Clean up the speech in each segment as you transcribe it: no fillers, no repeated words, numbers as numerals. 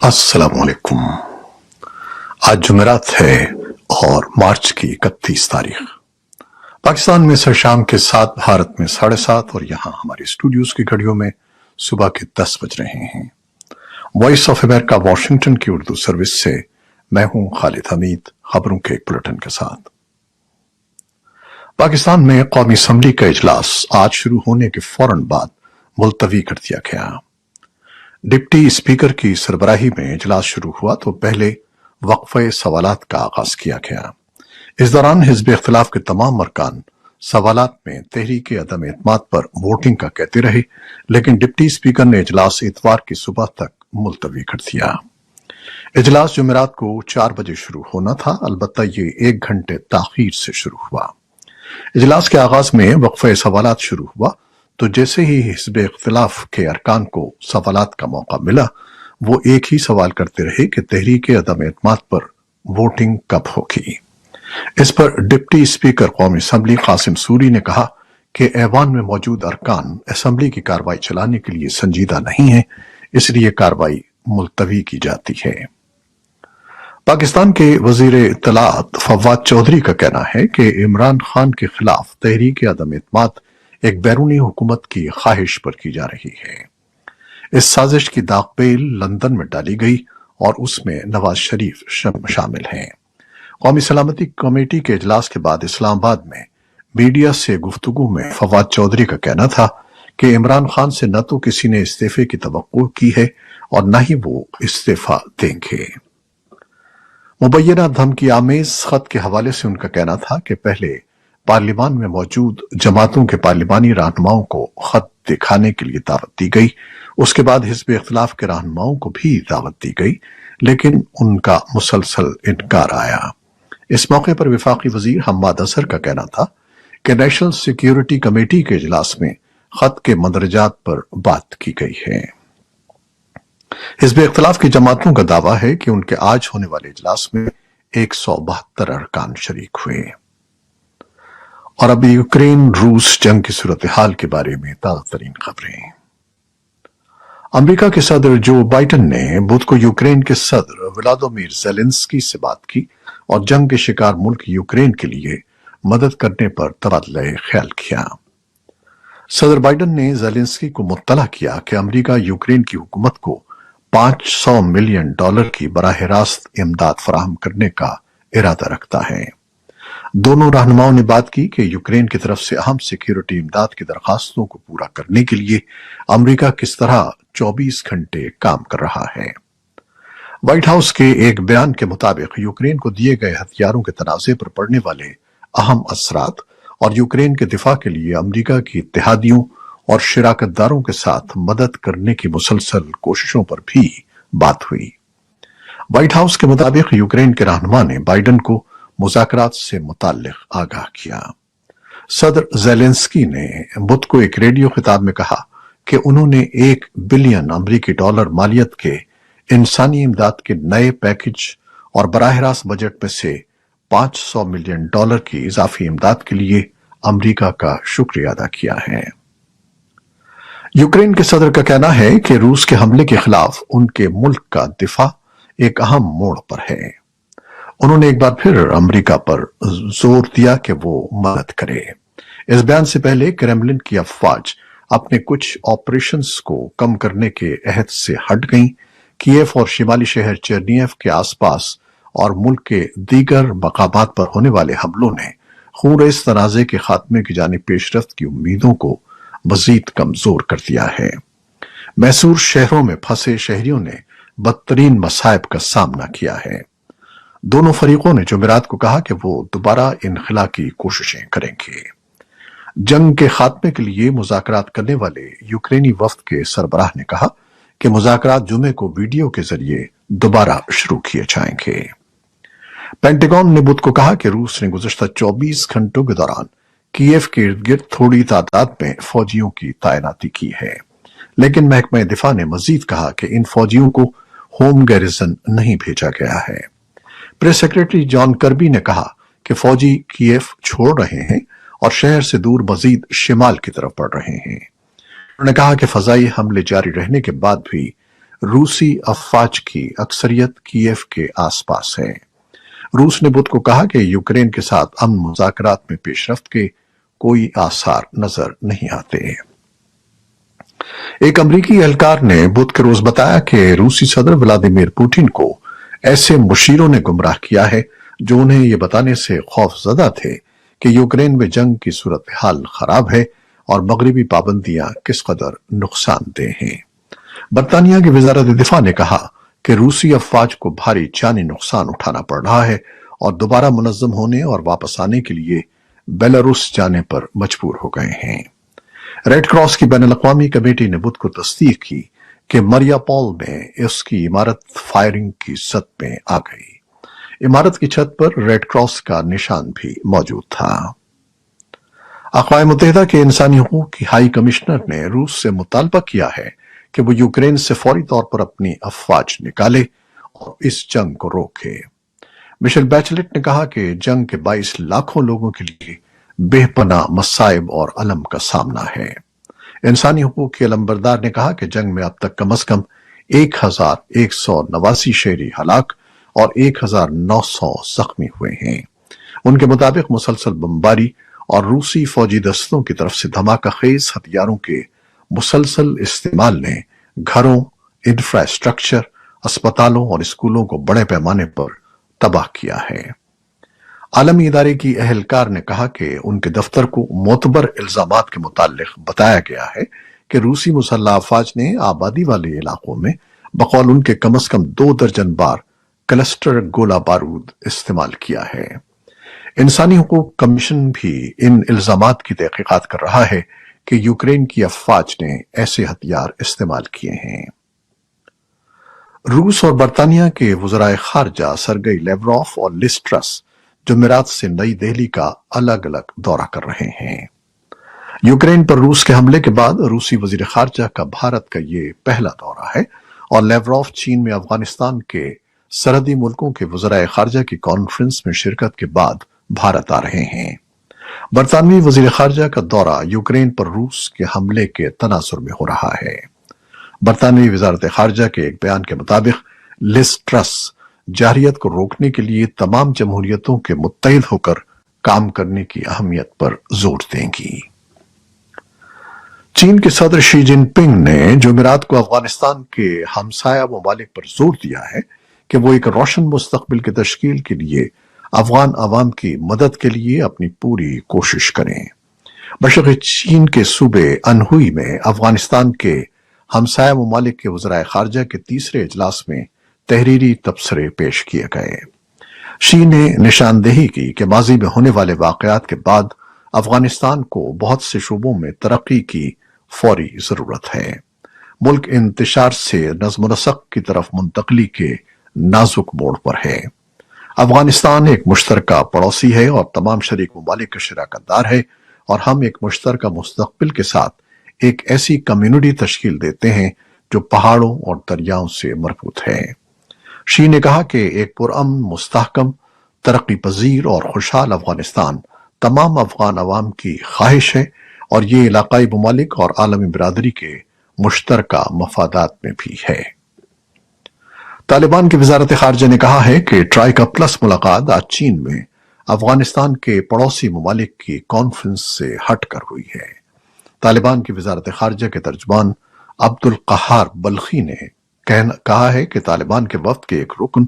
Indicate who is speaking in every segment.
Speaker 1: अस्सलामुअलैकुम। आज जुमेरात है और मार्च की 31 तारीख। पाकिस्तान में शाम के 7, भारत में 7:30 और यहाँ हमारे स्टूडियोज की घड़ियों में सुबह के 10 बज रहे हैं। वॉइस ऑफ अमेरिका वॉशिंगटन की उर्दू सर्विस से मैं हूं खालिद हमीद, खबरों के एक बुलेटिन के साथ। पाकिस्तान में कौमी असम्बली का इजलास आज शुरू होने के फौरन बाद मुलतवी कर दिया गया। डिप्टी स्पीकर की सरबराही में इजलास शुरू हुआ तो पहले वक्फे सवालात का आगाज किया गया। इस दौरान हिज़्ब इख्तिलाफ के तमाम अरकान सवालात में तहरीक अदम एतमाद पर वोटिंग का कहते रहे, लेकिन डिप्टी स्पीकर ने इजलास इतवार की सुबह तक मुलतवी कर दिया। इजलास जुमेरात को 4 बजे शुरू होना था, अलबत्ता ये 1 घंटे ताखीर से शुरू हुआ। इजलास के आगाज में वक्फे सवालात शुरू हुआ तो जैसे ही हिज़्ब इख्तिलाफ के अरकान को सवालात का मौका मिला, वो एक ही सवाल करते रहे कि तहरीक अदम एतमाद पर वोटिंग कब होगी। इस पर डिप्टी स्पीकर कौमी असम्बली कासिम सूरी ने कहा कि ऐवान में मौजूद अरकान असम्बली की कार्रवाई चलाने के लिए संजीदा नहीं है, इसलिए कार्रवाई मुलतवी की जाती है। पाकिस्तान के वजीर इत्तलात फवाद चौधरी का कहना है कि इमरान खान के खिलाफ तहरीक अदम एतमाद एक बैरूनी हुकूमत की ख्वाहिश पर की जा रही है। इस साजिश की दागपेल लंदन में डाली गई और उसमें नवाज शरीफ शामिल हैं। कौमी सलामती कमेटी के इजलास के बाद इस्लामाबाद में मीडिया से गुफ्तगू में फवाद चौधरी का कहना था कि इमरान खान से न तो किसी ने इस्तीफे की तवक्को की है और न ही वो इस्तीफा देंगे। मुबैना धमकी आमेज खत के हवाले से उनका कहना था कि पहले पार्लियामान में मौजूद जमातों के पार्लिमानी रहनुमाओं को खत दिखाने के लिए दावत दी गई। उसके बाद हिज़्ब इख्तिलाफ के रहनुमाओं को भी दावत दी गई, लेकिन उनका मुसलसल इनकार आया। इस मौके पर वफाकी वजीर हम्माद असर का कहना था कि नेशनल सिक्योरिटी कमेटी के इजलास में खत के मंदरजात पर बात की गई है। हिज़्ब इख्तिलाफ की जमातों का दावा है कि उनके आज होने वाले इजलास में 172 अरकान शरीक हुए। और अभी यूक्रेन रूस जंग की सूरत हाल के बारे में ताजा तरीन खबरें। अमेरिका के सदर जो बाइडेन ने बुध को यूक्रेन के सदर व्लादिमीर ज़ेलेंस्की से बात की और जंग के शिकार मुल्क यूक्रेन के लिए मदद करने पर तबादला ख्याल किया। सदर बाइडेन ने ज़ेलेंस्की को मुत्तला किया कि अमेरिका यूक्रेन की हुकूमत को $500 मिलियन की बराह रास्त इमदाद फराहम करने का इरादा रखता है। दोनों रहनुमाओं ने बात की कि यूक्रेन की तरफ से अहम सिक्योरिटी इमदाद की दरखास्तों को पूरा करने के लिए अमेरिका किस तरह 24 घंटे काम कर रहा है। व्हाइट हाउस के एक बयान के मुताबिक यूक्रेन को दिए गए हथियारों के तनाज़े पर पड़ने वाले अहम असरात और यूक्रेन के दिफा के लिए अमेरिका की इत्तेहादियों और शिराकतदारों के साथ मदद करने की मुसलसल कोशिशों पर भी बात हुई। व्हाइट हाउस के मुताबिक यूक्रेन के रहनुमा ने बाइडेन को मुज़ाकरात से मुताल्लिक आगाह किया। सदर ज़ेलेंस्की ने बुध को एक रेडियो खिताब में कहा कि उन्होंने $1 बिलियन अमरीकी मालियत के इंसानी इमदाद के नए पैकेज और बराह रास्त बजट में से $500 मिलियन की इजाफी इमदाद के लिए अमरीका का शुक्रिया अदा किया है। यूक्रेन के सदर का कहना है कि रूस के हमले के खिलाफ उनके मुल्क का दिफा एक अहम मोड़ पर है। उन्होंने एक बार फिर अमेरिका पर जोर दिया कि वो मदद करे। इस बयान से पहले क्रेमलिन की अफवाज अपने कुछ ऑपरेशंस को कम करने के अहद से हट गईं। कीव और शिमाली शहर चेरनीयव के आसपास और मुल्क के दीगर मकामात पर होने वाले हमलों ने खूनरेज़ तनाज़े के खात्मे की जानिब पेशरफ्त की उम्मीदों को मजीद कमजोर कर दिया है। मैसूर शहरों में फंसे शहरियों ने बदतरीन मसाइब का सामना किया है। दोनों फरीकों ने जुमेरात को कहा कि वो दोबारा इनखला की कोशिशें करेंगे। जंग के खात्मे के लिए मुज़ाकरात करने वाले यूक्रेनी वफ्द के सरबराह ने कहा कि मुज़ाकरात जुमे को वीडियो के जरिए दोबारा शुरू किए जाएंगे। पेंटागन ने बुध को कहा कि रूस ने गुज़श्ता 24 घंटों के दौरान कीव के इर्द गिर्द थोड़ी तादाद में फौजियों की तैनाती की है, लेकिन महकमा दिफा ने मजीद कहा कि इन फौजियों को होम गैरिजन नहीं भेजा गया है। प्रेस सेक्रेटरी जॉन कर्बी ने कहा कि फौजी कीव छोड़ रहे हैं और शहर से दूर मजीद शिमाल की तरफ बढ़ रहे हैं। उन्होंने कहा कि फजाई हमले जारी रहने के बाद भी روسی افواج کی اکثریت کیف کے آس پاس ہے۔ روس نے بدھ کو کہا کہ یوکرین کے ساتھ امن مذاکرات میں پیش رفت کے کوئی آثار نظر نہیں آتے۔ ایک امریکی اہلکار نے بدھ کے روز بتایا کہ روسی صدر ولادیمیر پوٹن کو ایسے مشیروں نے گمراہ کیا ہے جو انہیں یہ بتانے سے خوف زدہ تھے کہ یوکرین میں جنگ کی صورتحال خراب ہے اور مغربی پابندیاں کس قدر نقصان دہ ہیں۔ برطانیہ کی وزارت دفاع نے کہا کہ روسی افواج کو بھاری جانی نقصان اٹھانا پڑ رہا ہے اور دوبارہ منظم ہونے اور واپس آنے کے لیے بیلاروس جانے پر مجبور ہو گئے ہیں۔ ریڈ کراس کی بین الاقوامی کمیٹی نے بدھ کو تصدیق کی کہ مریا پول میں اس کی عمارت فائرنگ کی زد میں آ گئی۔ عمارت کی چھت پر ریڈ کراس کا نشان بھی موجود تھا۔ اقوام متحدہ کے انسانی حقوق کی ہائی کمشنر نے روس سے مطالبہ کیا ہے کہ وہ یوکرین سے فوری طور پر اپنی افواج نکالے اور اس جنگ کو روکے۔ مشیل بیچلٹ نے کہا کہ جنگ کے 22 لاکھوں لوگوں کے لیے بے پناہ مصائب اور الم کا سامنا ہے۔ انسانی حقوق کے علمبردار نے کہا کہ جنگ میں اب تک کم از کم 1189 شہری ہلاک اور 1900 زخمی ہوئے ہیں۔ ان کے مطابق مسلسل بمباری اور روسی فوجی دستوں کی طرف سے دھماکہ خیز ہتھیاروں کے مسلسل استعمال نے گھروں، انفراسٹرکچر، اسپتالوں اور اسکولوں کو بڑے پیمانے پر تباہ کیا ہے۔ عالمی ادارے کی اہلکار نے کہا کہ ان کے دفتر کو معتبر الزامات کے متعلق بتایا گیا ہے کہ روسی مسلح افواج نے آبادی والے علاقوں میں بقول ان کے کم از کم 2 درجن بار کلسٹر گولہ بارود استعمال کیا ہے۔ انسانی حقوق کمیشن بھی ان الزامات کی تحقیقات کر رہا ہے کہ یوکرین کی افواج نے ایسے ہتھیار استعمال کیے ہیں۔ روس اور برطانیہ کے وزرائے خارجہ سرگئی لیوروف اور لیز ٹرس جمعرات سے نئی دہلی کا الگ الگ دورہ کر رہے ہیں۔ یوکرین پر روس کے حملے کے بعد روسی وزیر خارجہ کا بھارت کا یہ پہلا دورہ ہے اور لیوروف چین میں افغانستان کے سرحدی ملکوں کے وزرائے خارجہ کی کانفرنس میں شرکت کے بعد بھارت آ رہے ہیں۔ برطانوی وزیر خارجہ کا دورہ یوکرین پر روس کے حملے کے تناظر میں ہو رہا ہے۔ برطانوی وزارت خارجہ کے ایک بیان کے مطابق لیز ٹرس جارحیت کو روکنے کے لیے تمام جمہوریتوں کے متحد ہو کر کام کرنے کی اہمیت پر زور دیں گی۔ چین کے صدر شی جن پنگ نے جمعرات کو افغانستان کے ہمسایہ ممالک پر زور دیا ہے کہ وہ ایک روشن مستقبل کی تشکیل کے لیے افغان عوام کی مدد کے لیے اپنی پوری کوشش کریں۔ مشرقی چین کے صوبے انہوئی میں افغانستان کے ہمسایہ ممالک کے وزرائے خارجہ کے تیسرے اجلاس میں تحریری تبصرے پیش کیے گئے۔ شی نے نشاندہی کی کہ ماضی میں ہونے والے واقعات کے بعد افغانستان کو بہت سے شعبوں میں ترقی کی فوری ضرورت ہے۔ ملک انتشار سے نظم و نسق کی طرف منتقلی کے نازک موڑ پر ہے۔ افغانستان ایک مشترکہ پڑوسی ہے اور تمام شریک ممالک کا شراکت دار ہے اور ہم ایک مشترکہ مستقبل کے ساتھ ایک ایسی کمیونٹی تشکیل دیتے ہیں جو پہاڑوں اور دریاؤں سے مربوط ہے۔ شی نے کہا کہ ایک پرامن، مستحکم، ترقی پذیر اور خوشحال افغانستان تمام افغان عوام کی خواہش ہے اور یہ علاقائی ممالک اور عالمی برادری کے مشترکہ مفادات میں بھی ہے۔ طالبان کی وزارت خارجہ نے کہا ہے کہ ٹرائیکا پلس ملاقات آج چین میں افغانستان کے پڑوسی ممالک کی کانفرنس سے ہٹ کر ہوئی ہے۔ طالبان کی وزارت خارجہ کے ترجمان عبد القہار بلخی نے کہا ہے کہ طالبان کے وفد کے ایک رکن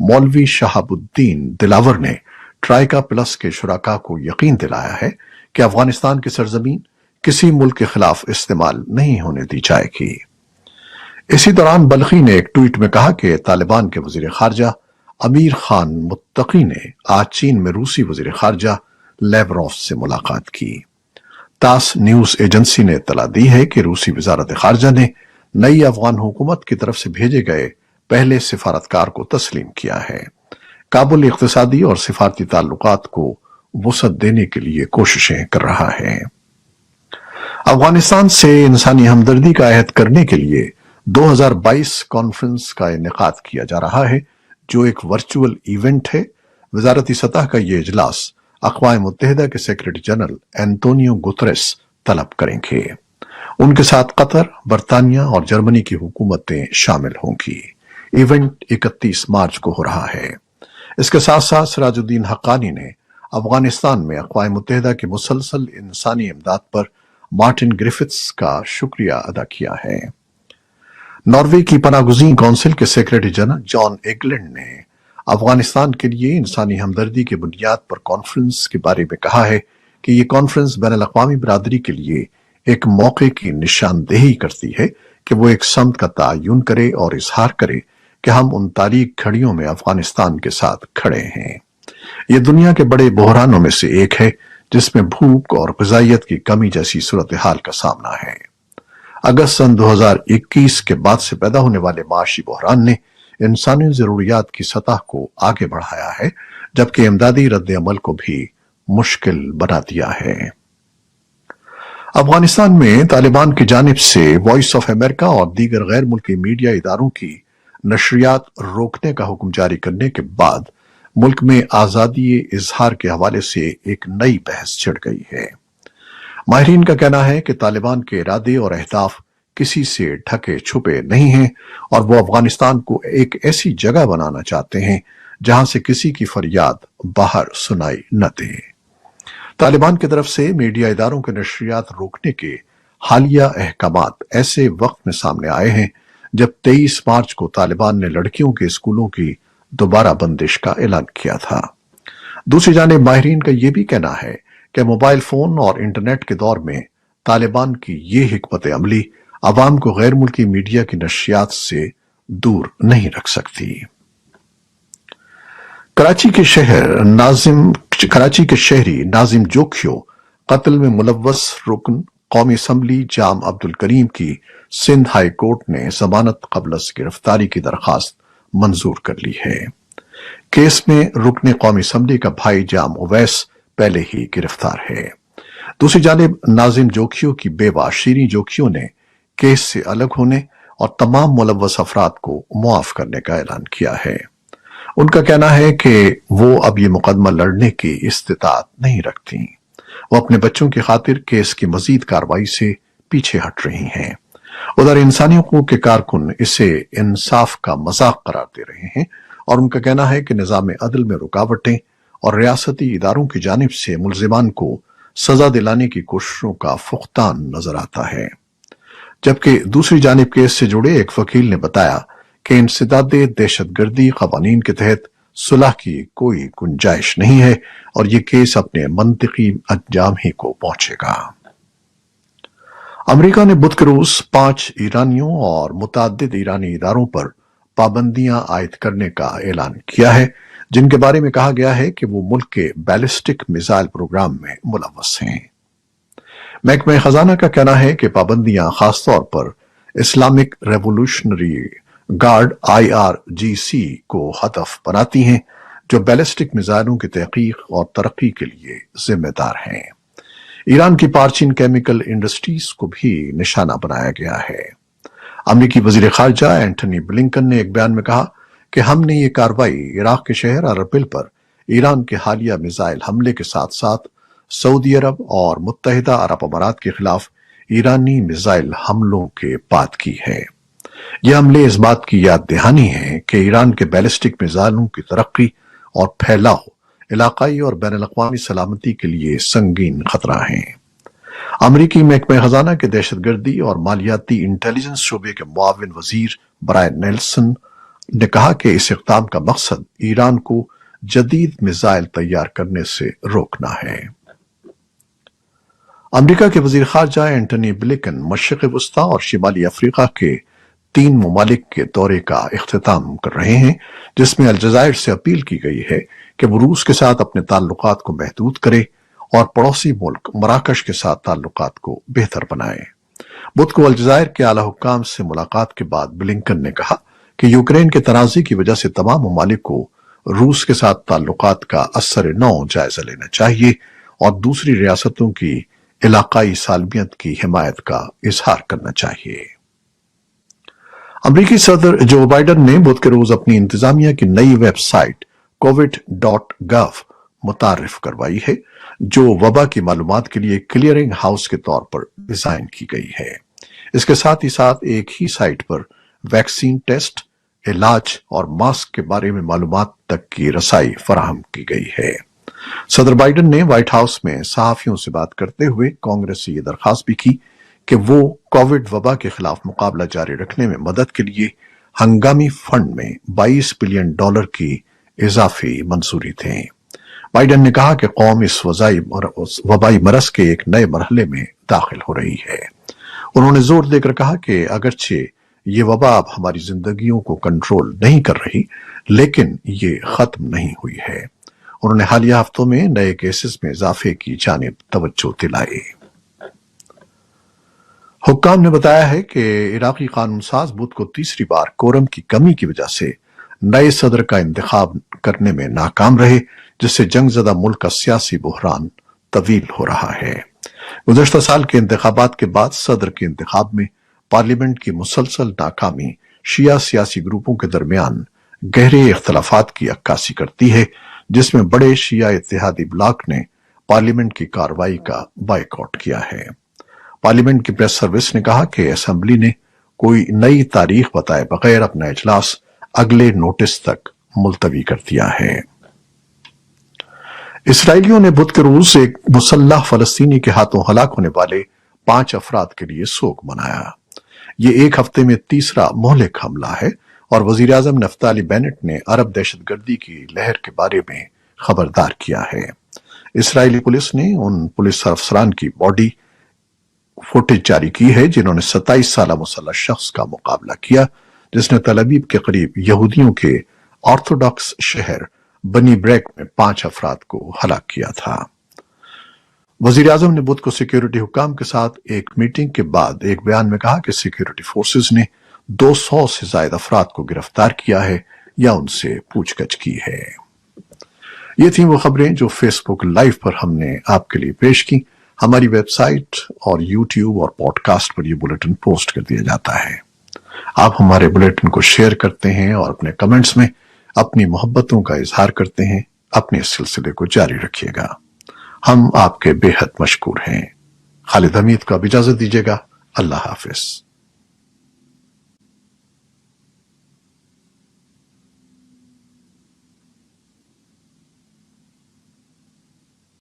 Speaker 1: مولوی شہاب الدین دلاور نے ٹرائیکا پلس کے شرکاء کو یقین دلایا ہے کہ افغانستان کی سرزمین کسی ملک کے خلاف استعمال نہیں ہونے دی جائے گی۔ اسی دوران بلخی نے ایک ٹویٹ میں کہا کہ طالبان کے وزیر خارجہ امیر خان متقی نے آج چین میں روسی وزیر خارجہ لیوروف سے ملاقات کی۔ تاس نیوز ایجنسی نے اطلاع دی ہے کہ روسی وزارت خارجہ نے نئی افغان حکومت کی طرف سے بھیجے گئے پہلے سفارتکار کو تسلیم کیا ہے۔ کابل اقتصادی اور سفارتی تعلقات کو وسعت دینے کے لیے کوششیں کر رہا ہے۔ افغانستان سے انسانی ہمدردی کا عہد کرنے کے لیے 2022 کانفرنس کا انعقاد کیا جا رہا ہے جو ایک ورچوئل ایونٹ ہے۔ وزارتی سطح کا یہ اجلاس اقوام متحدہ کے سیکریٹری جنرل اینٹونیو گتریس طلب کریں گے۔ उनके साथ कतर, बरतानिया और जर्मनी की हुकूमतें शामिल होंगी। इवेंट 31 मार्च को हो रहा है। इसके साथ साथ सिराजुद्दीन हक्कानी ने अफगानिस्तान में अक़वाम मुत्तहिदा की मुसलसल इंसानी इमदाद पर मार्टिन ग्रिफिथ्स का शुक्रिया अदा किया है। नॉर्वे की पनाहगज़ीन कौंसिल के सेक्रेटरी जनरल जॉन एगलैंड ने अफगानिस्तान के लिए इंसानी हमदर्दी की बुनियाद पर कॉन्फ्रेंस के बारे में कहा है कि ये कॉन्फ्रेंस बैनुल-अक़वामी बिरादरी के लिए एक मौके की निशानदेही करती है कि वो एक समत का तयन करे और इजहार करे कि हम उन तारीख घड़ियों में अफगानिस्तान के साथ खड़े हैं। ये दुनिया के बड़े बहरानों में से एक है जिसमें भूख और ग़िज़ाइयत की कमी जैसी सूरत हाल का सामना है। अगस्त सन 2021 के बाद से पैदा होने वाले माशी बहरान ने इंसानी ज़रूरियात की सतह को आगे बढ़ाया है, जबकि इमदादी रद्द अमल को भी मुश्किल बना दिया है। अफगानिस्तान में तालिबान की जानिब से वॉइस ऑफ अमेरिका और दीगर गैर मुल्की मीडिया इदारों की नशरियात रोकने का हुक्म जारी करने के बाद मुल्क में आज़ादी इजहार के हवाले से एक नई बहस छिड़ गई है। माहिरीन का कहना है कि तालिबान के इरादे और अहदाफ किसी से ढके छुपे नहीं हैं और वो अफगानिस्तान को एक ऐसी जगह बनाना चाहते हैं जहां से किसी की फरियाद बाहर सुनाई न दे। तालिबान की तरफ से मीडिया इदारों के नशरियात रोकने के हालिया अहकामात ऐसे वक्त में सामने आए हैं जब 23 मार्च को तालिबान ने लड़कियों के स्कूलों की दोबारा बंदिश का ऐलान किया था। दूसरी जानिब माहिरीन का यह भी कहना है कि मोबाइल फोन और इंटरनेट के दौर में तालिबान की ये हिकमत अमली अवाम को गैर मुल्की मीडिया की नशरियात से दूर नहीं रख सकती। कराची के शहरी नाजिम जोखियो कत्ल में मुलव्वस रुकन कौमी असम्बली जाम अब्दुल करीम की सिंध हाई कोर्ट ने जमानत क़ब्ल गिरफ्तारी की दरखास्त मंजूर कर ली है। केस में रुकन कौमी असम्बली का भाई जाम उवैस पहले ही गिरफ्तार है। दूसरी जानिब नाजिम जोखियो की बेवा शीरी जोखियो ने केस से अलग होने और तमाम मुलव्वस अफराद को मुआफ करने का ऐलान किया है। उनका कहना है कि वो अब ये मुकदमा लड़ने की इस्तिताअत नहीं रखती। वो अपने बच्चों की खातिर केस की मजीद कार्रवाई से पीछे हट रही हैं। उधर इंसानी हकूक के कारकुन इसे इंसाफ का मजाक करार दे रहे हैं और उनका कहना है कि निजाम अदल में रुकावटें और रियासती इदारों की जानिब से मुलजिमान को सजा दिलाने की कोशिशों का फुख्तान नजर आता है। जबकि दूसरी जानिब केस से जुड़े एक वकील ने बताया कि इंसदाद दहशतगर्दी कवानीन के तहत सुलह की कोई गुंजाइश नहीं है और ये केस अपने मंतिकी अंजाम ही को पहुंचेगा। अमेरिका ने बुध के रोज 5 ईरानियों और मुतअद्दिद ईरानी इदारों पर पाबंदियां आयद करने का ऐलान किया है, जिनके बारे में कहा गया है कि वो मुल्क के बैलिस्टिक मिसाइल प्रोग्राम में मुलव्वस हैं। महकमा खजाना का कहना है कि पाबंदियां खासतौर पर इस्लामिक रेवोल्यूशनरी गार्ड IRGC को हदफ बनाती हैं, जो बैलिस्टिक मिसाइलों की तहकीक और तरक्की के लिए जिम्मेदार हैं। ईरान की पारचीन केमिकल इंडस्ट्रीज को भी निशाना बनाया गया है। अमेरिकी वजीर खारजा एंटनी ब्लिंकन ने एक बयान में कहा कि हमने ये कार्रवाई इराक के शहर अरबिल पर ईरान के हालिया मिसाइल हमले के साथ साथ सऊदी अरब और मुत्तहिदा अरब अमारात के खिलाफ ईरानी मिसाइल हमलों के बाद की है। ये हमले इस बात की याद दहानी है कि ईरान के बैलिस्टिक मिसाइलों की तरक्की और फैलाव इलाकाई और बैनुल-अक़वामी सलामती के लिए संगीन खतरा है। अमेरिकी महकमा खजाना के दहशतगर्दी और मालियाती इंटेलिजेंस शोबे के मुआविन वजीर ब्रायन नेल्सन ने कहा कि इस इक़दाम का मकसद ईरान को जदीद मिसाइल तैयार करने से रोकना है। अमेरिका के वजीर खारजा एंटनी ब्लिंकन मशरिक़ वस्ता और शिमाली अफ्रीका के 3 ममालिक के दौरे का इख्तिताम कर रहे हैं, जिसमें अलजायर से अपील की गई है कि वो रूस के साथ अपने ताल्लुकात को महदूद करे और पड़ोसी मुल्क मराकश के साथ ताल्लुकात को बेहतर बनाए। बुध को अलजायर के आला हुक्काम से मुलाकात के बाद ब्लिंकन ने कहा कि यूक्रेन के तनाज़े की वजह से तमाम ममालिक को रूस के साथ ताल्लुकात का असर नौ जायजा लेना चाहिए और दूसरी रियासतों की इलाकाई सालमियत की हिमायत का इजहार करना चाहिए। अमरीकी सदर जो बाइडन ने बुध के रोज अपनी इंतजामिया की नई वेबसाइट covid.gov मुतारिफ करवाई है, जो वबा की मालूमात के लिए क्लियरिंग हाउस के तौर पर डिजाइन की गई है। इसके साथ ही साथ एक ही साइट पर वैक्सीन टेस्ट, इलाज और मास्क के बारे में मालूमात तक की रसाई फराहम की गई है। सदर बाइडेन ने व्हाइट हाउस में सहाफियों से बात करते हुए कांग्रेस से यह दरखास्त भी की कि वो कोविड वबा के खिलाफ मुकाबला जारी रखने में मदद के लिए हंगामी फंड में $22 बिलियन की इजाफी मंजूरी दें। बाइडेन ने कहा कि कौम इस वबाई मरज के एक नए मरहले में दाखिल हो रही है। उन्होंने जोर देकर कहा कि अगरचे ये वबा अब हमारी जिंदगियों को कंट्रोल नहीं कर रही, लेकिन ये खत्म नहीं हुई है। उन्होंने हालिया हफ्तों में नए केसेस में इजाफे की जानिब तवज्जो दिलाई। हुक्काम ने बताया है कि इराकी कानून साज बुध को तीसरी बार कोरम की कमी की वजह से नए सदर का इंतखाब करने में नाकाम रहे, जिससे जंगजदा मुल्क का सियासी बुहरान तवील हो रहा है। गुज़श्ता साल के इंतखाबात के बाद सदर के इंतखाब में पार्लियामेंट की मुसलसल नाकामी शिया सियासी ग्रुपों के दरमियान गहरे इख्तलाफात की अक्कासी करती है, जिसमें बड़े शिया इत्तेहादी ब्लॉक ने पार्लियामेंट की कार्रवाई का बायकॉट किया है। पार्लियामेंट की प्रेस सर्विस ने कहा कि असेंबली ने कोई नई तारीख बताए बगैर अपना इजलास अगले नोटिस तक मुलतवी कर दिया है। इसराइलियों ने बुध के रोज एक मुसल्लह फलस्तीनी के हाथों हलाक होने वाले 5 अफराद के लिए शोक मनाया। ये एक हफ्ते में तीसरा मोहलिक हमला है और वजीर आजम नफ्ताली बेनेट ने अरब दहशतगर्दी की लहर के बारे में खबरदार किया है। इसराइली पुलिस ने उन पुलिस अफसरान की बॉडी फुटेज जारी की है जिन्होंने 27 साल मुसल्लह शख्स का मुकाबला किया, जिसने तल अवीव के करीब यहूदियों के ऑर्थोडॉक्स शहर बनी ब्रेक में 5 अफराद को हलाक किया था। वजीर आजम ने बुध को सिक्योरिटी हुक्काम के साथ एक मीटिंग के बाद एक बयान में कहा कि सिक्योरिटी फोर्सेस ने 200 से ज्यादा अफराद को गिरफ्तार किया है या उनसे पूछगछ की है। ये थी वो खबरें जो फेसबुक लाइव पर हमने आपके लिए पेश की। हमारी वेबसाइट और यूट्यूब और पॉडकास्ट पर यह बुलेटिन पोस्ट कर दिया जाता है। आप हमारे बुलेटिन को शेयर करते हैं और अपने कमेंट्स में अपनी मोहब्बतों का इजहार करते हैं। अपने इस सिलसिले को जारी रखिएगा। हम आपके बेहद मशकूर हैं। खालिद हमीद को अब इजाजत दीजिएगा। अल्लाह हाफिज।